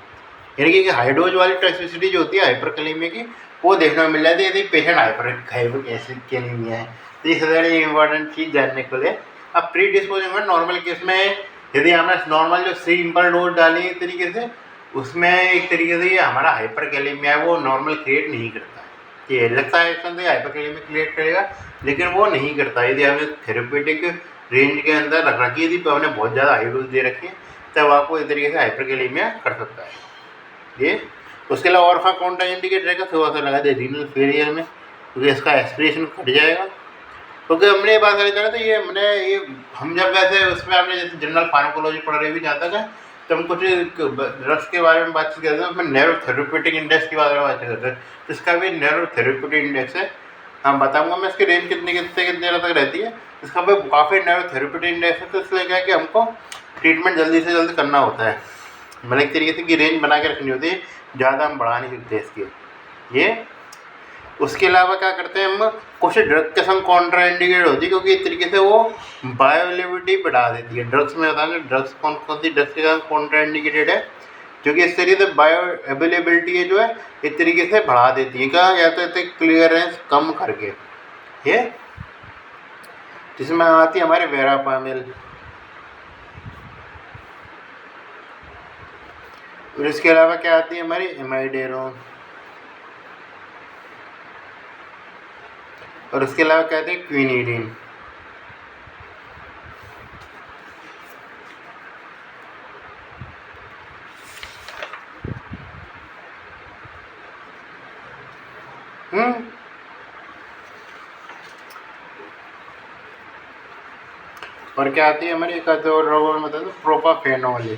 यानी कि हाई डोज वाली टॉक्सिसिटी जो होती है हाइपरकैलीमिया की वो देखने में मिल जाती है यदि पेशेंट हाइपरकैलीमिया है। तो ये सबसे इंपॉर्टेंट चीज़ जानने के लिए। अब प्री डिस्पोजिंग में नॉर्मल केस में यदि हमने नॉर्मल जो सिंपल डोज डाली इस तरीके से, उसमें एक तरीके से ये हमारा हाइपरकैलेमिया वो नॉर्मल क्रिएट नहीं करता है। ये लगता है इसके अंदर हाइपरकैलेमिया क्रिएट करेगा, लेकिन वो नहीं करता। यदि हमने थेरेप्यूटिक रेंज के अंदर रख रखी, यदि हमने बहुत ज़्यादा हाई डोज दे रखी है, तब आपको इस तरीके से हाइपरकैलेमिया कर सकता है ये। उसके अलावा और कौन इंडिकेटर रहेगा, थोड़ा सा लगा दे रीनल फेलियर में, क्योंकि इसका एस्पिरेशन घट जाएगा। क्योंकि हमने ये बात करना चाह रहे थे, ये हम जब वैसे उसमें आपने जैसे जनरल फार्माकोलॉजी पढ़ रहे भी जाता था, तो हम कुछ ड्रग्स के बारे में बातचीत करते हैं, उसमें नैरो थेरेप्यूटिक इंडेक्स के बारे में बात करते हैं। तो इसका भी नैरो थेरेप्यूटिक इंडेक्स है, हाँ बताऊंगा मैं इसकी रेंज कितने देर तक रहती है। इसका भी काफ़ी नैरो थेरेप्यूटिक इंडेक्स है, तो इसलिए क्या है कि हमको ट्रीटमेंट जल्दी से जल्दी करना होता है। मतलब एक तरीके से की रेंज बना के रखनी होती है, ज़्यादा हम बढ़ा नहीं सकते इसकी ये। उसके अलावा क्या करते हैं हम, कुछ ड्रग के संग कॉन्ट्रा इंडिकेट होती है, क्योंकि इस तरीके से वो बायोअवेलेबिलिटी बढ़ा देती है। ड्रग्स में बताएंगे ड्रग्स कौन कौन सी ड्रग्स के साथ कॉन्ट्रा इंडिकेटेड है, क्योंकि इस तरीके से बायो अवेलेबिलिटी है जो है इस तरीके से बढ़ा देती है। क्या या तो क्लियरेंस कम करके ये, जिसमें आती है हमारे वेरापामिल। और इसके अलावा क्या आती है हमारी एमाइडेरोन। और उसके अलावा क्या आती है क्विनिडीन। और क्या आती है हमारी एक और रोगों में बता दो, प्रोपाफेनोल।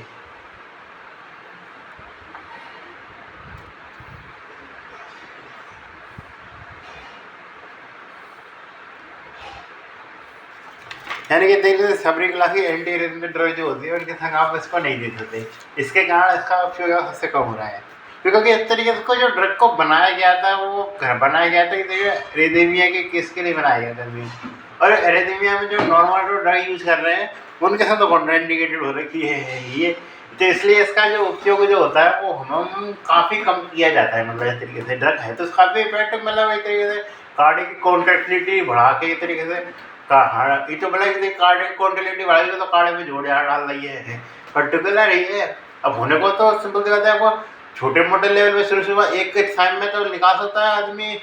यानी कि देखिए सभी क्लास की एंटी एरिथमिक ड्रग जो होती है उनके संग आप इसको नहीं दे सकते, इसके कारण इसका उपयोग सबसे कम हो रहा है। क्योंकि इस तरीके से जो ड्रग को बनाया गया था वो बनाया गया था कि एरिथमिया के केस के लिए बनाया गया था। और एरिथमिया में जो नॉर्मल जो ड्रग यूज़ कर रहे हैं उनके साथ तो कॉन्ट्राइंडिकेटेड हो रखी है ये, तो इसलिए इसका जो उपयोग जो होता है वो हम काफ़ी कम किया जाता है। मतलब इस तरीके से ड्रग है तो काफ़ी इफेक्टिव, मतलब एक तरीके से कार्डियक की कॉन्ट्रैक्टिलिटी बढ़ा के एक तरीके से ये तो बोला कि कार्डियक कॉन्ट्रैक्टिलिटी बढ़ाएगी तो कार्डियक में जोड़ डाल रही है पर्टिकुलर ये। अब होने को तो सिंपल सी बात है, आपको छोटे मोटे लेवल में शुरू एक टाइम में तो निकाल सकता है आदमी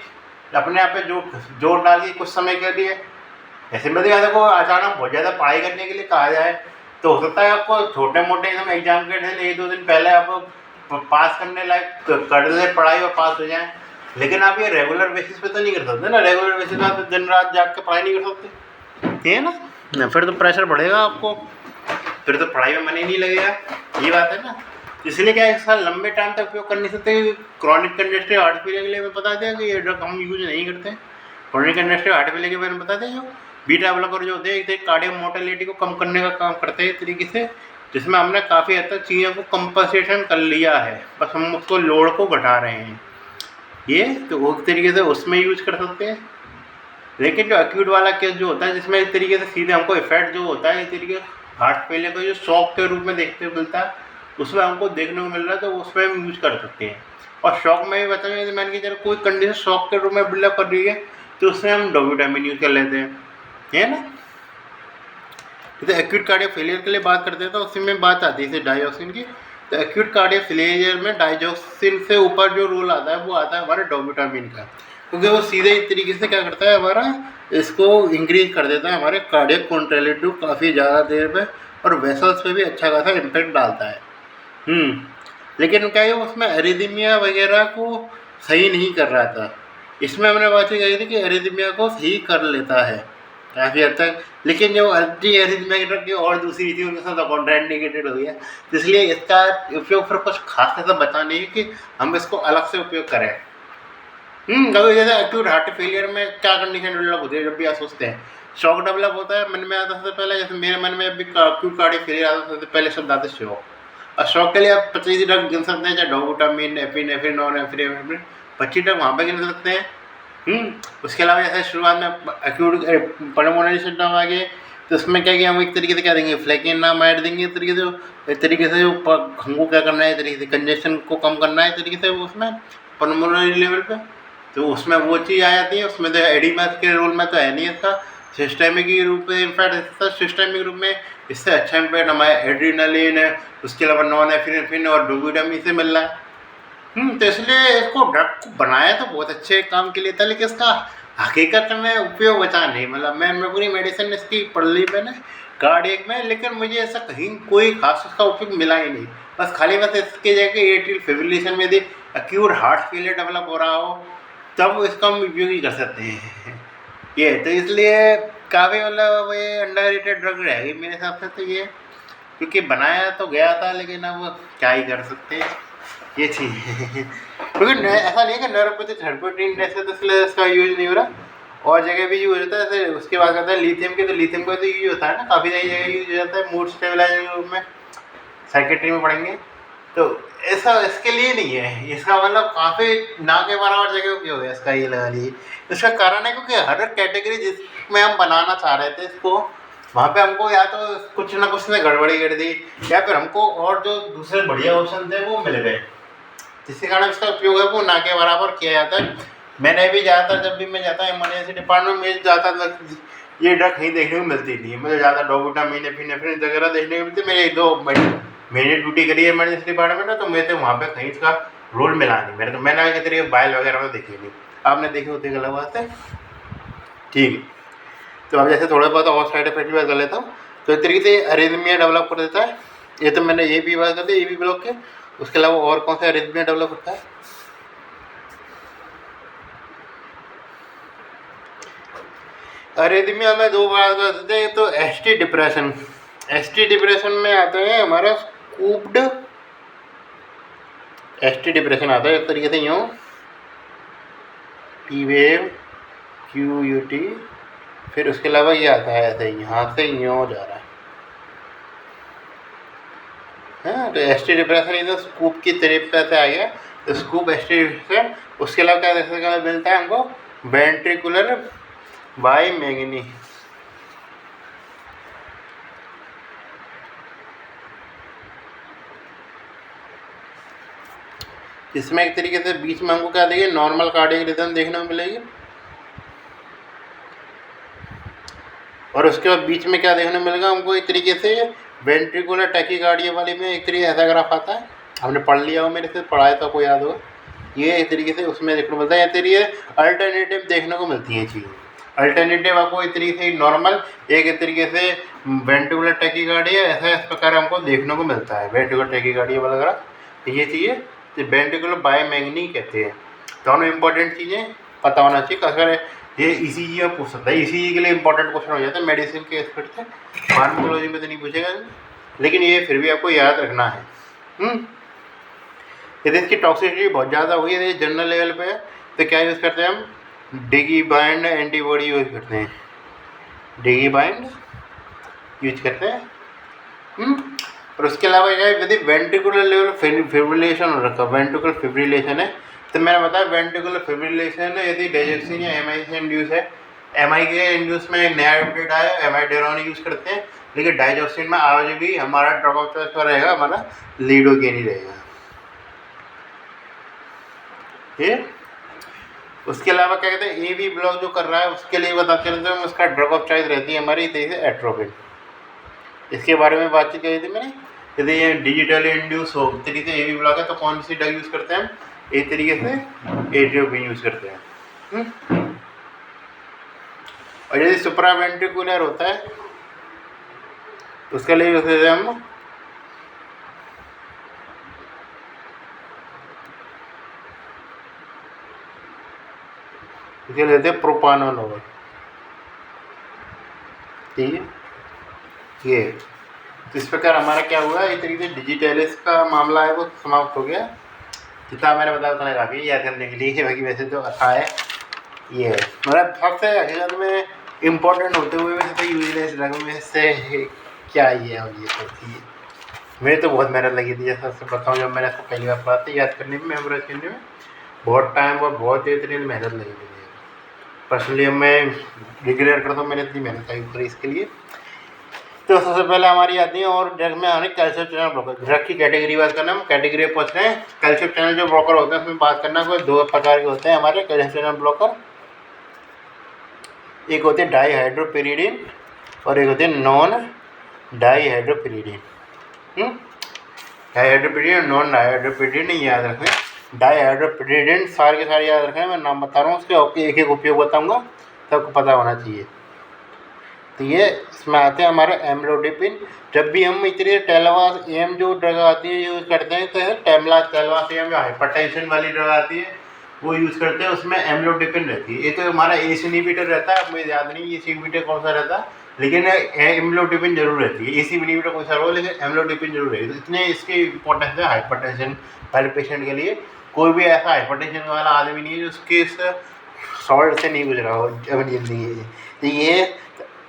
अपने आप पे जोर डाल के कुछ समय के लिए। ऐसे में देखो अचानक बहुत ज़्यादा पढ़ाई करने के लिए कहा जाए तो हो सकता है आपको छोटे मोटे एकदम एग्जाम के दिन 1-2 दिन पहले आप पास करने लायक कर ले पढ़ाई और पास हो जाए, लेकिन आप ये रेगुलर बेसिस पे तो नहीं कर सकते ना। रेगुलर बेसिस पे आप दिन रात जाग के पढ़ाई नहीं कर सकते, ये ना, फिर तो प्रेशर बढ़ेगा आपको, फिर तो पढ़ाई में मन ही नहीं लगेगा, ये बात है ना। इसलिए क्या इसका लंबे टाइम तक उपयोग कर नहीं सकते। क्रॉनिक कंजेस्टिव हार्ट फेलियर के लिए मैं बता दें कि ये ड्रग हम यूज नहीं करते। क्रॉनिक कंजेस्टिव हार्ट फेलियर के बारे में बता दें, जो बीटा ब्लॉकर जो होते हैं कार्डियक मोर्टेलिटी को कम करने का काम करते हैं तरीके से, जिसमें हमने काफ़ी हद तक चीज़ों को कंपनसेशन कर लिया है, बस हम उसको लोड को घटा रहे हैं ये, तो वो तरीके से उसमें यूज कर सकते हैं। लेकिन जो एक्यूट वाला केस जो होता है जिसमें इस तरीके से सीधे हमको इफेक्ट जो होता है इस तरीके हार्ट फेलियर को जो शॉक के रूप में देखते हुए मिलता है, उसमें हमको देखने को मिल रहा है, तो उसमें हम यूज कर सकते हैं। और शॉक में भी बताएंगे मैंने कि जब कोई कंडीशन शॉक के रूप में बिल्डअप कर रही है तो उसमें हम डोबुटामाइन यूज कर लेते हैं, है ना। जैसे एक्यूट कार्डियक फेलियर के लिए बात करते हैं तो उसी में बात आती है डाइऑक्सिन की। तो एक्यूट कार्डियक फेलियर में डाइऑक्सिन से ऊपर जो रोल आता है वो आता है हमारे डोबुटामाइन का, क्योंकि वो सीधे इस तरीके से क्या करता है हमारा इसको इंक्रीज कर देता है हमारे कार्डियक कॉन्ट्रैक्टिलिटी काफ़ी ज़्यादा देर पे, और वेसल्स पे भी अच्छा खासा इम्पैक्ट डालता है। लेकिन क्या है उसमें एरिथमिया वगैरह को सही नहीं कर रहा था। इसमें हमने बात कही थी कि एरिथमिया को सही कर लेता है काफ़ी हद तक, लेकिन जो एंटी एरिथमिया ड्रग की और दूसरी थी उनके साथ कॉन्ट्राइंडिकेटेड हो गया, इसलिए इसका उपयोग फिर कुछ खास ऐसा बचा नहीं कि हम इसको अलग से उपयोग करें। कभी जैसे एक्यूट हार्ट फेलियर में क्या कंडीशन डेवलप होती है, जब भी आप सोचते हैं शॉक डेवलप होता है, मन में आता सबसे पहले, जैसे मेरे मन में अभी एक्यूट कार्डियक फेलियर आता सबसे पहले शब्द आते शॉक। और शॉक के लिए आप 25 ड्रग गिन सकते हैं, चाहे डोबुटामाइन, एपिनेफ्रिन, नॉरएपिनेफ्रिन, 25 ड्रग वहाँ पर गिन सकते हैं। उसके अलावा जैसे शुरुआत में एक्यूट पल्मोनरी सिम्पटम आ गए तो उसमें क्या किया हम एक तरीके से क्या देंगे, फ्लेकेनामाइड देंगे, इस तरीके से जो हमको क्या करना है, तरीके से कंजेशन को कम करना है तरीके से उसमें पल्मोनरी लेवल पे, तो उसमें वो चीज़ आ जाती है। उसमें तो एडिमा के रोल में तो है नहीं इसका, सिस्टेमिक के रूप में इम्पैक्ट, सिस्टेमिक रूप में इससे अच्छा इम्पैक्ट हमारे एड्रीनलिन, उसके अलावा नॉन एफिनेफ्रिन और डोबुटामिन से मिल रहा है। तो इसलिए इसको ड्रग को बनाया तो बहुत अच्छे काम के लिए था, लेकिन इसका हकीकत में उपयोग बचा नहीं। मतलब मैं पूरी मेडिसिन इसकी पढ़ ली मैंने कार्डियक में, लेकिन मुझे ऐसा कहीं कोई खास उसका उपयोग मिला ही नहीं। बस खाली बस इसके जगह एट्रियल फिब्रिलेशन में यदि एक्यूट हार्ट फेलियर डेवलप हो रहा हो तब इसका हम उपयोग ही कर सकते हैं ये। तो इसलिए काफ़ी मतलब ये अंडररेटेड ड्रग रहेगी मेरे हिसाब से तो ये, क्योंकि बनाया तो गया था लेकिन अब क्या ही कर सकते हैं ये चीज़ क्योंकि ऐसा नहीं है कि न्यूरोपैथी थर्पोटीन जैसे तो इसलिए इसका यूज नहीं हो रहा, और जगह भी यूज होता है। जैसे उसके बाद कहते हैं लिथियम के, तो लिथियम का तो यूज होता है ना, काफ़ी सारी जगह यूज हो जाता है मूड स्टेबलाइजर के रूप में, साइकेट्री में पढ़ेंगे। तो ऐसा इसके लिए नहीं है, इसका मतलब काफ़ी ना के बराबर जगह उपयोग है इसका, ये लगा लीजिए। इसका कारण है क्योंकि हर कैटेगरी जिसमें हम बनाना चाह रहे थे इसको, वहाँ पे हमको या तो कुछ ना कुछ ने गड़बड़ी कर दी, या फिर हमको और जो दूसरे बढ़िया ऑप्शन थे वो मिल गए, जिसके कारण इसका उपयोग है वो ना के बराबर किया जाता है। मैंने भी ज़्यादातर जब भी मैं जाता हूँ इमरजेंसी डिपार्टमेंट में जाता था, ये ड्रग कहीं देखने को मिलती नहीं है। मुझे ज़्यादा डोबुटामिन एफिनेफ्रिन वगैरह देखने को मिलती। मेरे 1-2 मैंने ड्यूटी करी है इमरजेंसी डिपार्टमेंट में, तो मुझे तो वहाँ पे कहीं इसका रोल मिला नहीं। मैंने तो मैंने किसी तरीके बाइल वगैरह में देखी नहीं, आपने देखी होती है गलत बात है। ठीक है, तो अब जैसे थोड़ा बहुत और साइड इफेक्ट की बात कर लेता हूँ। तो एक तरीके से अरिथमिया डेवलप कर देता है, ये तो मैंने ये भी बात कर दी ए बी ब्लॉक के। उसके अलावा और कौन सा अरिथमिया डेवलप होता है? अरिथमिया में 2 बात कर देते हैं। तो एसटी डिप्रेशन, एसटी डिप्रेशन में आता है हमारा स्कूप्ड एसटी डिप्रेशन आता है एक तरीके से यूँ, T wave Q U T, फिर उसके अलावा ये आता है ऐसे यहाँ से यूँ जा रहा है। हाँ, तो एसटी डिप्रेशन इधर स्कूप की तरफ से आ गया, तो स्कूप एसटी डिप्रेशन। उसके अलावा क्या देखने का मिलता है हमको? वेंट्रिकुलर बाईमैंगनी, इसमें एक तरीके से बीच में हमको क्या देखिए नॉर्मल कार्डियक रिदम देखने को मिलेगी, और उसके बाद बीच में क्या देखने को मिलेगा हमको एक तरीके से वेंट्रिकुलर टैकीकार्डिया वाली में एक तरीके ऐसा ग्राफ आता है, हमने पढ़ लिया हो, मेरे से पढ़ाया तो कोई याद हो। ये एक तरीके से उसमें देखने को मिलता है, या तरीके अल्टरनेटिव देखने को मिलती हैं चीज़ें। अल्टरनेटिव आपको एक तरीके से नॉर्मल, एक तरीके से वेंट्रिकुलर टैकीकार्डिया, ऐसा इस प्रकार हमको देखने को मिलता है वेंट्रिकुलर टैकीकार्डिया वाला ग्राफ। ये चीज़ें वेंट्रिकुलर बाईमैंगनी कहते हैं। दोनों इंपॉर्टेंट चीज़ें पता होना चाहिए। अगर ये ईसीजी में पूछ सकता है, ईसीजी के लिए इंपॉर्टेंट क्वेश्चन हो जाता है मेडिसिन के एक्सपर्ट से, फार्माकोलॉजी में तो नहीं पूछेगा, लेकिन ये फिर भी आपको याद रखना है। यदि इसकी टॉक्सिसिटी बहुत ज़्यादा हुई है जनरल लेवल पे, तो क्या यूज़ करते हैं हम? डिगी बाइंड एंटीबॉडी यूज़ करते हैं, डिगी बाइंड यूज करते हैं। और उसके अलावा क्या है, यदि वेंट्रिकुलर लेवल फिब्रिलेशन हो रखा, वेंट्रिकुलर फिब्रिलेशन है, तो मैंने बताया वेंट्रिकुलर फिब्रिलेशन यदि डायजोक्सिन या एमआई से इंड्यूस है। एमआई के इंड्यूस में एक नया अपडेट आया, एमाइडेरोन यूज़ करते हैं, लेकिन डायजोक्सिन में आज भी हमारा ड्रग ऑफ चॉइस पर रहेगा, हमारा लीडोकेन ही रहेगा। ठीक, उसके अलावा क्या कहते हैं, ए बी ब्लॉक जो कर रहा है उसके लिए बताते हैं, तो उसका ड्रग ऑफ चॉइस रहती है हमारी एट्रोपिन। इसके बारे में बातचीत करी थी मैंने। यदि ये डिजिटली इंड्यूस हो तरीके से ए बी ब्लॉक है, तो कौन सी ड्रग यूज़ करते हैं हम? एक तरीके से एट्रोपिन यूज़ करते हैं। और यदि सुप्रावेंट्रिकुलर होता है उसके लिए यूज़ करते हैं हम इसे लेते हैं प्रोपानोल। ठीक है, ये इस प्रकार हमारा क्या हुआ, एक तरीके से डिजिटलिस का मामला है वो समाप्त हो गया। जितना मैंने बताया उतना काफ़ी याद करने के लिए, बाकी वैसे तो अच्छा है। ये मतलब सबसे हकीकत में इम्पोर्टेंट होते हुए वैसे तो यूजलेस ड्रग में से क्या ही है। और ये सब चीज़ मेरी तो बहुत मेहनत लगी थी, जैसा सबसे बताऊँ, जब मैंने इसको पहली बार पढ़ा था याद करने में, मेमोराइज करने में बहुत टाइम और बहुत देर तरीके मेहनत लगी थी। पर्सनली मैं रिग्रेट करता हूँ मैंने इतनी मेहनत करी इसके लिए। तो सबसे पहले हमारी आती है और ड्रग में आने कैल्शियम चैनल ब्रोकर। ड्रग की कैटेगरी बात करना, हम कैटेगरी पहुँच रहे हैं। कैल्शियम चैनल जो ब्रोकर होते हैं उसमें बात करना, कोई 2 प्रकार के होते हैं हमारे कैल्शियम चैनल ब्रोकर। एक होते हैं डाईहाइड्रोपिरिडिन और एक होते हैं नॉन डाईहाइड्रोपिरिडिन। डाईहाइड्रोपिरिडिन और नॉन डाईहाइड्रोपिरिडिन याद रखें। डाईहाइड्रोपिरिडिन सारे के सारे याद रखें, मैं नाम बता रहा हूँ उसके, आपके एक एक उपयोग बताऊँगा, सबको पता होना चाहिए। तो ये इसमें आते हैं हमारे एम्लोडिपिन। जब भी हम इतनी टेलवास एम जो ड्रग आती है यूज़ करते हैं, तो टेलवास एम जो हाइपरटेंशन वाली ड्रग आती है वो यूज़ करते हैं, उसमें एम्लोडिपिन रहती है। ये तो हमारा एस इनहिबिटर रहता है, मुझे याद नहीं एस इनहिबिटर कौन सा रहता है, लेकिन एम्लोडिपिन जरूर रहती है। एस इनहिबिटर कोई सा हो, लेकिन एम्लोडिपिन जरूर रहेगी। तो इतने इसकी इंपॉर्टेंस है हाइपरटेंशन वाले पेशेंट के लिए। कोई भी ऐसा हाइपरटेंशन वाला आदमी नहीं है जो उसके इस सॉल्ट से नहीं गुजरा हो अपनी जिंदगी। तो ये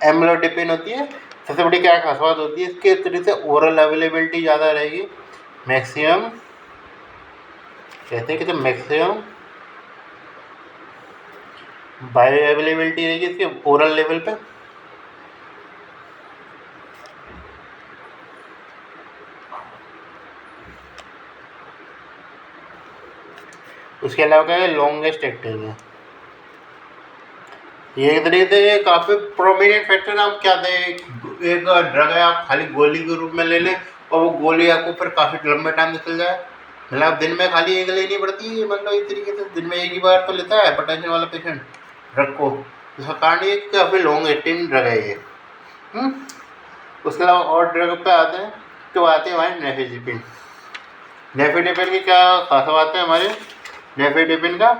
एम्लोडिपिन होती है। सबसे बड़ी क्या खासियत होती है इसके, तरीके से ओरल अवेलेबिलिटी ज़्यादा रहेगी, मैक्सिमम कहते हैं कि तो मैक्सिमम बायो अवेलेबिलिटी रहेगी इसके ओरल लेवल पे। उसके अलावा क्या है, लॉन्गेस्ट एक्टिंग है। ये एक तरीके से ये काफ़ी प्रोमिनेंट फैक्टर हम क्या थे, एक ड्रग है आप खाली गोली के रूप में ले लें और वो गोली आपको फिर काफ़ी लंबे टाइम तक चल जाए। मतलब दिन में खाली एक लेनी पड़ती है, मतलब इस तरीके से दिन में एक ही बार तो लेता है हाइपरटेंशन वाला पेशेंट ड्रग को। इसका कारण ये काफ़ी लॉन्ग एक्टिंग ड्रग है ये। उसके अलावा और ड्रग पे आते हैं, तो आते हैं हमारे नेफेडिपिन। नेफेडिपिन की क्या खास बात है हमारे नेफेडिपिन का,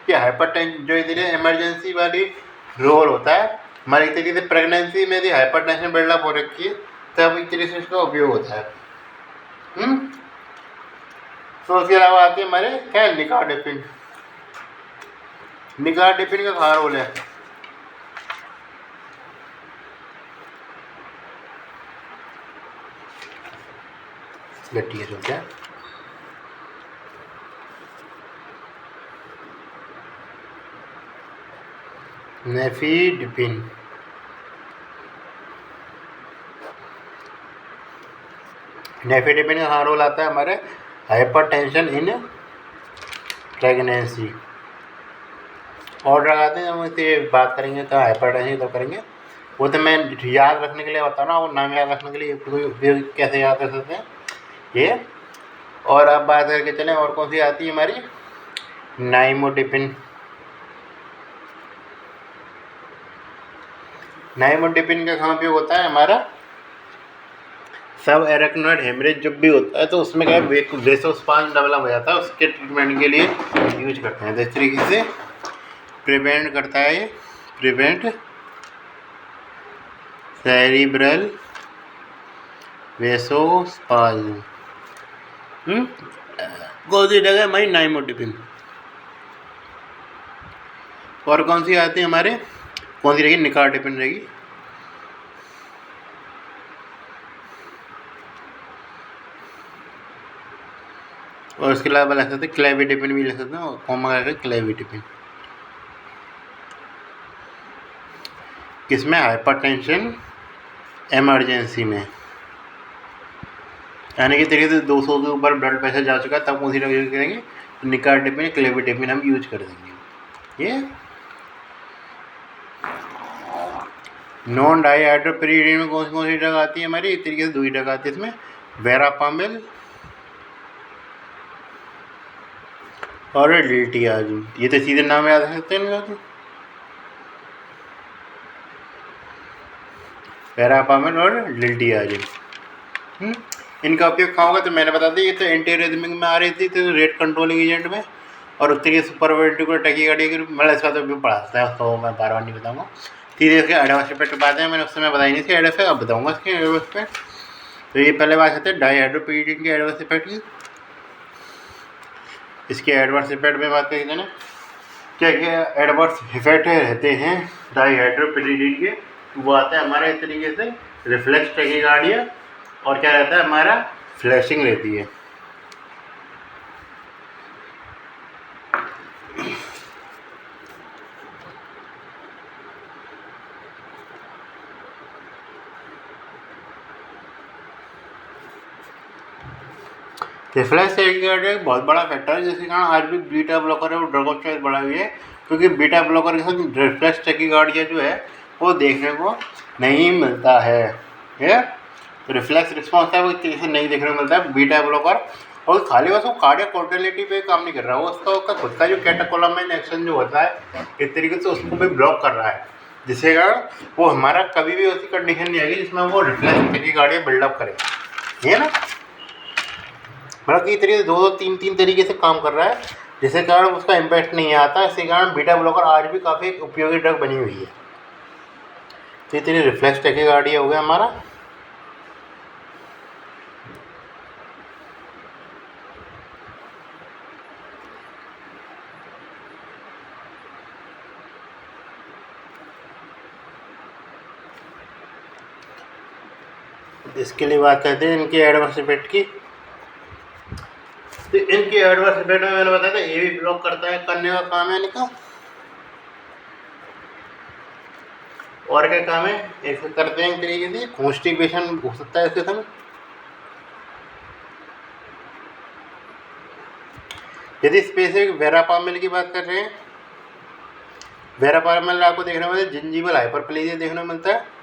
कि हाइपरटेंशन जो इधर इमरजेंसी वाली रोल होता है हमारी तरीके से, प्रेगनेंसी में यदि हाइपरटेंशन बिल्डअप हो रखी है तब एक तरीके से इसका उपयोग होता है। तो उसके अलावा आती है हमारे क्या है, निकार्डिपिन। निकार्डिपिन का कहाँ रोल है, गट्टी सोचते हैं। नेफेडिपिन नेफेडिपिन का कहाँ रोल आता है हमारे हाइपरटेंशन इन प्रेगनेंसी। और ड्रग आते हैं, हम इससे बात करेंगे तो हाइपरटेंशन तो करेंगे, वो तो मैं याद रखने के लिए बता रहा हूँ, वो नाम याद रखने के लिए उपयोग कैसे याद कर सकते हैं ये। और अब बात करके चलें और कौन सी आती है हमारी, नाइमोडिपिन। नाइमोडिपिन का कहाँ उपयोग होता है हमारा, सब एरेक्नोइड हेमरेज जब भी होता है तो उसमें क्या है, वेसोस्पाज्म डेवलप हो जाता है, उसके ट्रीटमेंट के लिए यूज करते हैं। तो इस तरीके से प्रिवेंट करता है ये, प्रिवेंट सेरिब्रल वेसोस्पाज्म। कौन सी जगह हमारी नाइमोडिपिन। और कौन सी आती है हमारे, कौन सी रहेगी, निकार्डिपिन रहेगी। और उसके अलावा लिख सकते हैं क्लेविडिपिन भी लिख सकते हैं, कॉमा करके क्लेविडिपिन। किसमें, हाइपरटेंशन इमरजेंसी में, यानी कि तरीके से 200 के ऊपर ब्लड प्रेशर जा चुका है तब कौन सी ड्रग यूज करेंगे, निकार्डिपिन क्लेविडिपिन हम यूज कर देंगे। ये नॉन डाईहाइड्रोपिरिडिन में कौन सी ड्रग आती है हमारी, इस तरीके से 2 ही ड्रग आती है इसमें, वेरापामिल और लिल्टियाज़िम। ये तो सीधे नाम याद रख सकते हैं, वेरापामिल और लिल्टियाज़िम। इनका उपयोग कहाँ होगा, तो मैंने बता दिया, ये तो एंटीरिदमिक में आ रही थी, तो रेट कंट्रोलिंग एजेंट में, और उस तरीके सुपरवेंटिकुलर टैकीकार्डिया के रूप में, मतलब इसका तो भी पढ़ाता है, तो मैं बार बार नहीं बताऊँगा। सीधे इसके एडवर्स इफेक्ट बातें हैं, मैंने उस समय बताई नहीं थी एडवर्स, अब बताऊँगा इसके एडवर्स इफेक्ट। तो ये पहले बात करते हैं डाईहाइड्रोपिरिडिन के एडवर्स इफेक्ट की। इसके एडवर्स इफेक्ट में बात करेंगे ना, क्या क्या एडवर्स इफेक्ट रहते हैं डाईहाइड्रोपिरिडिन के, वो आता है हमारे इस तरीके से रिफ्लेक्स टैकीकार्डिया, और क्या रहता है हमारा, फ्लैशिंग रहती है। रिफ्लेक्स टैकीकार्डिया एक बहुत बड़ा फैक्टर है जिसके कारण आज भी बीटा ब्लॉकर है वो ड्रग ऑफ चॉइस बढ़ा हुई है, क्योंकि बीटा ब्लॉकर के साथ रिफ्लेक्स टैकीकार्डिया जो है वो देखने को नहीं मिलता है। रिफ्लेक्स रिस्पॉन्स है वो इस तरीके से नहीं देखने को मिलता है बीटा ब्लॉकर। और खाली बस वो कार्डियक मोटिलिटी पे काम नहीं कर रहा है, वो उसका खुद का जो कैटेकोलामाइन एक्शन जो होता है इस तरीके से उसको भी ब्लॉक कर रहा है, जिसके कारण वो हमारा कभी भी ऐसी कंडीशन नहीं आएगी जिसमें वो रिफ्लेक्स टैकीकार्डिया बिल्डअप करे, है ना। मतलब कि तरीके से दो तीन तरीके से काम कर रहा है, जिसके कारण उसका इम्पैक्ट नहीं आता। इसके कारण बीटा ब्लॉकर आज भी काफ़ी उपयोगी ड्रग बनी हुई है। तो ये तरीके रिफ्लेक्स टैकीकार्डिया हो गया हमारा। इसके लिए बात करते हैं इनकी एडवर्स इफेक्ट की। तो इनकी एडवर्स इफेक्ट में मैंने बताया था ये भी ब्लॉक करता है, करने का काम है इनका। और क्या काम है ऐसे करते हैं तरीके से, कॉन्स्टिपेशन हो सकता है इसके समय। यदि स्पेसिफिक वेरापामिल की बात कर रहे हैं, वेरापामिल आपको देखने को मिलता है जिंजीवल हाइपरप्लेजिया देखने को मिलता है।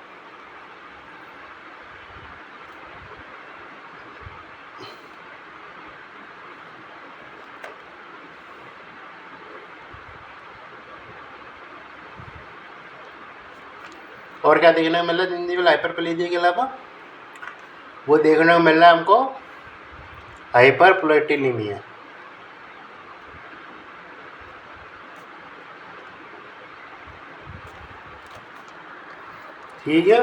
और क्या देखने को मिल रहा है जिंजीवल हाइपरप्लेजिया के अलावा, वो देखने को मिल रहा है हमको हाइपरप्लेटिनीमिया। ठीक है।